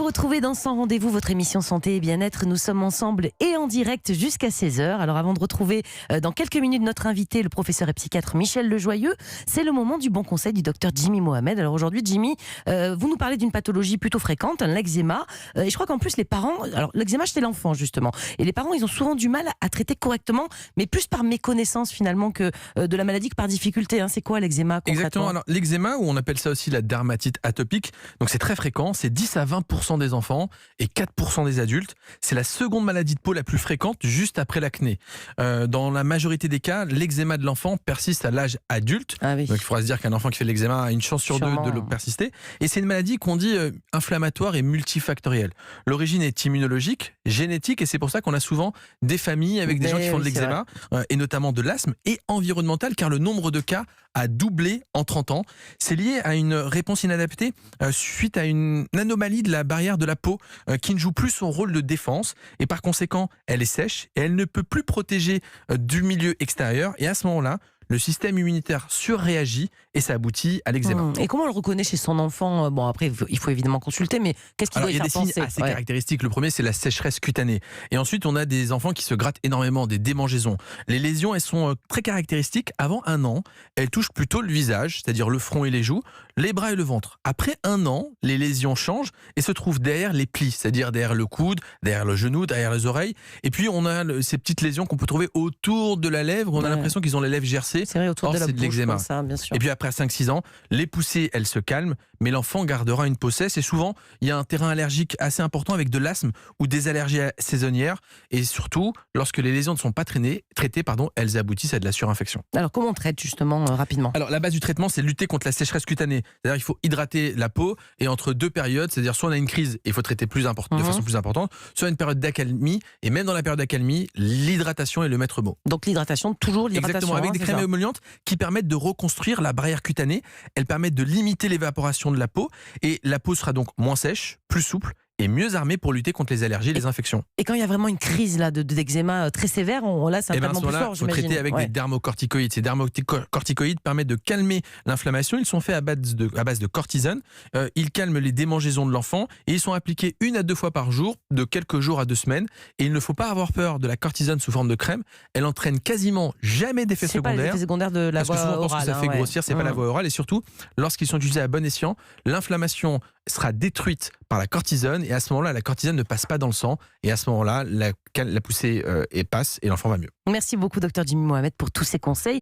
retrouver dans Sans Rendez-vous, votre émission Santé et Bien-être. Nous sommes ensemble et en direct jusqu'à 16h. Alors avant de retrouver dans quelques minutes notre invité, le professeur et psychiatre Michel Lejoyeux, c'est le moment du bon conseil du docteur Jimmy Mohamed. Alors aujourd'hui Jimmy, vous nous parlez d'une pathologie plutôt fréquente, l'eczéma. Et je crois qu'en plus les parents, alors l'eczéma chez l'enfant justement, et les parents ils ont souvent du mal à traiter correctement, mais plus par méconnaissance finalement que de la maladie que par difficulté. C'est quoi l'eczéma concrètement ? Exactement, alors l'eczéma, ou on appelle ça aussi la dermatite atopique, donc c'est très fréquent, c'est 10 à 20% des enfants et 4% des adultes. C'est la seconde maladie de peau la plus fréquente, juste après l'acné. Dans la majorité des cas, l'eczéma de l'enfant persiste à l'âge adulte. Ah oui. Donc il faudra se dire qu'un enfant qui fait de l'eczéma a une chance sur deux de le persister. Et c'est une maladie qu'on dit inflammatoire et multifactorielle. L'origine est immunologique, génétique, et c'est pour ça qu'on a souvent des familles avec des gens qui font de l'eczéma, et notamment de l'asthme, et environnemental, car le nombre de cas a doublé en 30 ans. C'est lié à une réponse inadaptée suite à une anomalie de la barrière de la peau qui ne joue plus son rôle de défense, et par conséquent elle est sèche et elle ne peut plus protéger du milieu extérieur, et à ce moment-là le système immunitaire surréagit et ça aboutit à l'eczéma. Et comment on le reconnaît chez son enfant ? Bon, après, il faut évidemment consulter, mais qu'est-ce qu'il doit y faire penser ? Il y a des signes assez caractéristiques. Le premier, c'est la sécheresse cutanée. Et ensuite, on a des enfants qui se grattent énormément, des démangeaisons. Les lésions, elles sont très caractéristiques. Avant 1 an, elles touchent plutôt le visage, c'est-à-dire le front et les joues, les bras et le ventre. Après 1 an, les lésions changent et se trouvent derrière les plis, c'est-à-dire derrière le coude, derrière le genou, derrière les oreilles. Et puis, on a ces petites lésions qu'on peut trouver autour de la lèvre. On a l'impression qu'ils ont les lèvres gercées. C'est vrai, autour de la bouche, l'eczéma. Ça, bien sûr. Et puis après 5-6 ans, les poussées, elles se calment, mais l'enfant gardera une peau sèche. Et souvent, il y a un terrain allergique assez important avec de l'asthme ou des allergies saisonnières. Et surtout, lorsque les lésions ne sont pas traitées, elles aboutissent à de la surinfection. Alors comment on traite justement rapidement ? Alors la base du traitement, c'est lutter contre la sécheresse cutanée. C'est-à-dire qu'il faut hydrater la peau, et entre 2 périodes, c'est-à-dire soit on a une crise et il faut traiter de façon plus importante, soit une période d'accalmie, et même dans la période d'accalmie, l'hydratation est le maître mot. Donc l'hydratation, toujours l'hydratation. Exactement, avec des crèmes émollientes qui permettent de reconstruire la barrière cutanée. Elles permettent de limiter l'évaporation de la peau, et la peau sera donc moins sèche, plus souple et mieux armée pour lutter contre les allergies et les infections. Et quand il y a vraiment une crise d'eczéma très sévère, là c'est un traitement plus fort, j'imagine. Il faut traiter avec des dermocorticoïdes. Ces dermocorticoïdes permettent de calmer l'inflammation. Ils sont faits à base de cortisone. Ils calment les démangeaisons de l'enfant, et ils sont appliqués 1 à 2 fois par jour, de quelques jours à 2 semaines. Et il ne faut pas avoir peur de la cortisone sous forme de crème. Elle entraîne quasiment jamais d'effets secondaires. C'est pas les effets secondaires de la voie orale. Parce que souvent on pense que ça fait grossir, c'est pas la voie orale. Et surtout, lorsqu'ils sont utilisés à bon escient, l'inflammation sera détruite par la cortisone, et à ce moment-là, la cortisone ne passe pas dans le sang, et à ce moment-là, la poussée passe et l'enfant va mieux. Merci beaucoup, docteur Jimmy Mohamed, pour tous ces conseils.